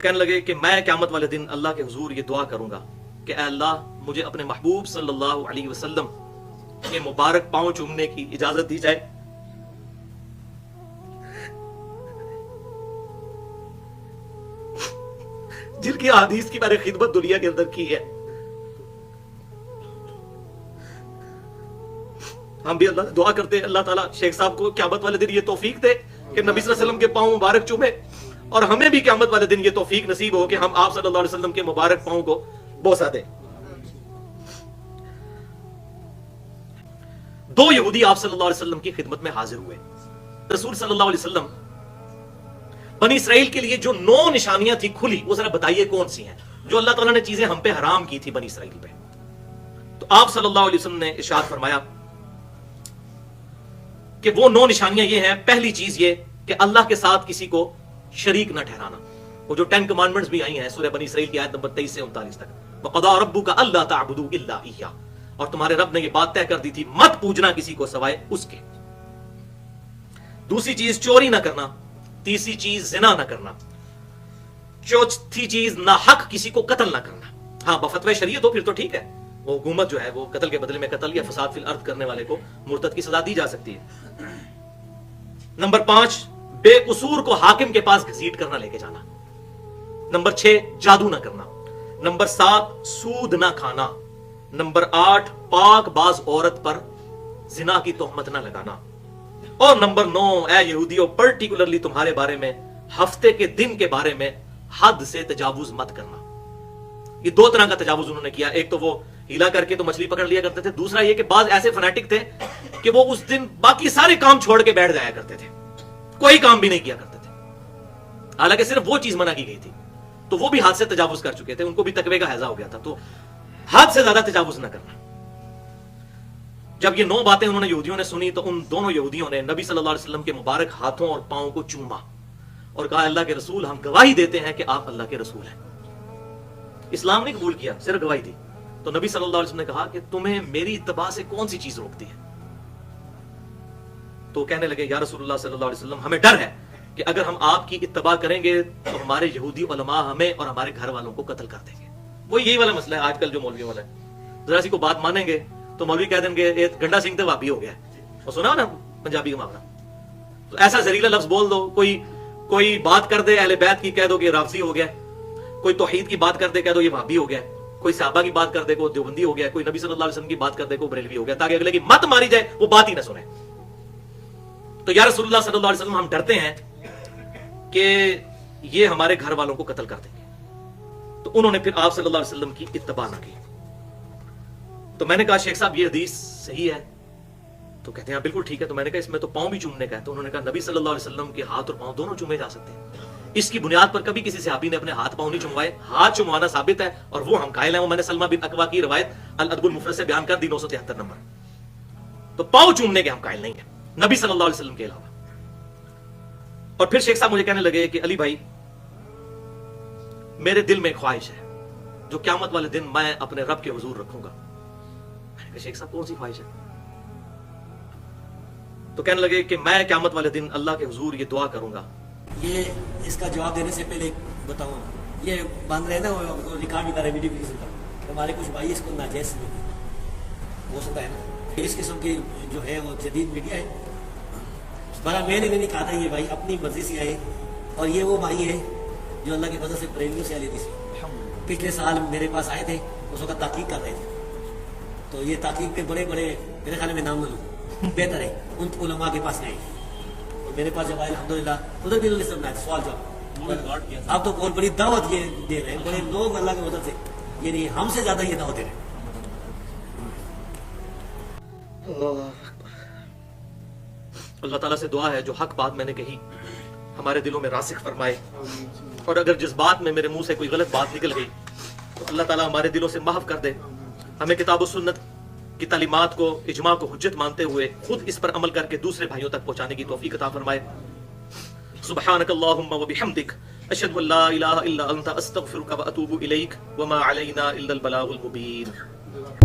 کہنے لگے کہ میں قیامت والے دن اللہ کے حضور یہ دعا کروں گا کہ اے اللہ مجھے اپنے محبوب صلی اللہ علیہ وسلم کے مبارک پاؤں چومنے کی اجازت دی جائے. جن کی حدیث کی میں نے خدمت دنیا کے اندر کی ہے. ہم بھی اللہ سے دعا کرتے ہیں اللہ تعالیٰ شیخ صاحب کو قیامت والے دن یہ توفیق دے کہ نبی صلی اللہ علیہ وسلم کے پاؤں مبارک چومے، اور ہمیں بھی قیامت والے دن یہ توفیق نصیب ہو کہ ہم آپ صلی اللہ علیہ وسلم کے مبارک پاؤں کو بوسہ دیں. دو یہودی آپ صلی اللہ علیہ وسلم کی خدمت میں حاضر ہوئے. رسول صلی اللہ علیہ وسلم بنی اسرائیل کے لیے جو 9 نشانیاں تھی کھلی، وہ ذرا بتائیے کون سی ہیں جو اللہ تعالیٰ نے چیزیں ہم پہ حرام کی تھی بنی اسرائیل پہ. تو آپ صلی اللہ علیہ وسلم نے ارشاد فرمایا کہ وہ 9 نشانیاں یہ ہیں. پہلی چیز یہ کہ اللہ کے ساتھ کسی کو شریک نہ ٹھہرانا. وہ جو 10 کمانڈمنٹس بھی آئی ہیں سورہ بنی اسرائیل کی آیت نمبر 23 سے 39 تک. وَقَضَىٰ رَبُّكَ أَلَّا تَعْبُدُوا إِلَّا إِيَّاهُ، اور تمہارے رب نے یہ بات طے کر دی تھی مت پوجنا کسی کو سوائے اس کے. دوسری چیز چوری نہ کرنا. تیسری چیز زنا نہ کرنا. چوتھی چیز ناحق کسی کو قتل نہ کرنا. ہاں بفتوی شریعت ہو پھر تو ٹھیک ہے، وہ حکومت جو ہے وہ قتل کے بدلے میں قتل یا فساد فی الارض کرنے والے کو مرتد کی سزا دی جا سکتی ہے. نمبر 5 بے قصور کو حاکم کے پاس گھسیٹ کرنا لے کے جانا. نمبر 6 جادو نہ کرنا. نمبر 7 سود نہ کھانا. نمبر 8 پاک باز عورت پر زنا کی تہمت نہ لگانا. اور نمبر 9 اے یہودیوں پرٹیکولرلی تمہارے بارے میں ہفتے کے دن کے بارے میں حد سے تجاوز مت کرنا. یہ 2 طرح کا تجاوز انہوں نے کیا. ایک تو وہ ہیلا کر کے تو مچھلی پکڑ لیا کرتے تھے. دوسرا یہ کہ بعض ایسے فنیٹک تھے کہ وہ اس دن باقی سارے کام چھوڑ کے بیٹھ جایا کرتے تھے، کوئی کام بھی نہیں کیا کرتے تھے، حالانکہ صرف وہ چیز منع کی گئی تھی. تو وہ بھی حد سے تجاوز کر چکے تھے، ان کو بھی تقوی کا ہیضہ ہو گیا تھا. تو حد سے زیادہ تجاوز نہ کرنا. جب یہ 9 باتیں انہوں نے یہودیوں نے سنی تو ان دونوں یہودیوں نے نبی صلی اللہ علیہ وسلم کے مبارک ہاتھوں اور پاؤں کو چوما اور کہا اللہ کے رسول ہم گواہی دیتے ہیں کہ آپ اللہ کے رسول ہیں. اسلام نہیں قبول کیا، صرف گواہی دی. تو نبی صلی اللہ علیہ وسلم نے کہا کہ تمہیں میری اتباع سے کون سی چیز روکتی ہے؟ تو کہنے لگے یا رسول اللہ صلی اللہ علیہ وسلم ہمیں ڈر ہے کہ اگر ہم آپ کی اتباع کریں گے تو ہمارے یہودی علماء ہمیں اور ہمارے گھر والوں کو قتل کر دیں گے. وہ یہی والا مسئلہ ہے آج کل جو مولویوں والا ہے. ذرا سی کو بات مانیں گے تو مولوی کہہ دیں گے گنڈا سنگھ تو وابی ہو گیا. وہ سنا نا پنجابی کا معاملہ. تو ایسا زہریلا لفظ بول دو، کوئی بات کر دے اہل بیت کی کہہ دو کہ رافضی ہو گیا، کوئی توحید کی بات کر دے کہہ دو یہ وہابی ہو گیا، کوئی صحابہ کی بات کر دے کو دیوبندی ہو گیا، کوئی نبی صلی اللہ علیہ وسلم کی بات کر دے کو بریلوی ہو گیا، تاکہ اگلے کی مت ماری جائے وہ بات ہی نہ سنے. تو یا رسول اللہ صلی اللہ علیہ وسلم ہم ڈرتے ہیں کہ یہ ہمارے گھر والوں کو قتل کر دیں گے. تو انہوں نے پھر آپ صلی اللہ علیہ وسلم کی اتباع نہ کی. تو میں نے کہا شیخ صاحب یہ حدیث صحیح ہے؟ تو کہتے ہیں بالکل ٹھیک ہے. تو میں نے کہا اس میں تو پاؤں بھی چومنے کا ہے. تو انہوں نے کہا نبی صلی اللہ علیہ وسلم کے ہاتھ اور پاؤں دونوں چومے جا سکتے ہیں. اس کی بنیاد پر کبھی کسی صحابی نے اپنے ہاتھ پاؤں نہیں چموائے. ہاتھ چموانا ثابت ہے اور وہ ہم قائل ہیں. وہ میں نے سلمہ بن اکوا کی روایت الادب المفرد سے بیان کر دی 973 نمبر. تو پاؤں چومنے کے ہم قائل نہیں ہیں نبی صلی اللہ علیہ وسلم کے علاوہ. اور پھر شیخ صاحب مجھے کہنے لگے کہ علی بھائی میرے دل میں خواہش ہے جو قیامت والے دن میں اپنے رب کے حضور رکھوں گا. میں نے کہا شیخ صاحب کون سی خواہش ہے؟ تو کہنے لگے کہ میں قیامت والے دن اللہ کے حضور یہ دعا کروں گا. یہ اس کا جواب دینے سے پہلے بتاؤں، یہ بند رہے نا وہ ریکارڈ بھی کرے ویڈیو کسی کا. ہمارے کچھ بھائی اس کو ناجائز ہو سکتا ہے نا. اس قسم کی جو ہے وہ جدید میڈیا ہے. بڑا میں نے بھی نہیں کہا تھا یہ بھائی اپنی مرضی سے آئے، اور یہ وہ بھائی ہے جو اللہ کی فضل سے بریلیوں سے لیتی تھی. پچھلے سال میرے پاس آئے تھے، اس وقت تحقیق کر رہے تھے. تو یہ تحقیق کے بڑے بڑے میرے خیال میں نام نہ لوں، بہتر ہے ان علماء کے پاس نہیں. اور میرے پاس جب آئے الحمدللہ ادھر بھی انہوں نے سمجھا سوال جواب. آپ تو بہت بڑی دعوت یہ دے رہے ہیں، بڑے لوگ اللہ کی مدد سے یعنی ہم سے زیادہ یہ دعوت دے رہے ہیں. اللہ تعالیٰ سے دعا ہے جو حق بات میں نے کہی ہمارے دلوں میں راسخ فرمائے، اور اگر جس بات میں میرے منہ سے کوئی غلط بات نکل گئی تو اللہ تعالیٰ ہمارے دلوں سے محو کر دے. ہمیں کتاب و سنت کی تعلیمات کو اجماع کو حجت مانتے ہوئے خود اس پر عمل کر کے دوسرے بھائیوں تک پہنچانے کی توفیق عطا فرمائے. سبحانک اللہم و بحمدک اشہد ان لا الہ الا انت استغفرک و اتوب الیک وما علینا الا البلاغ المبین.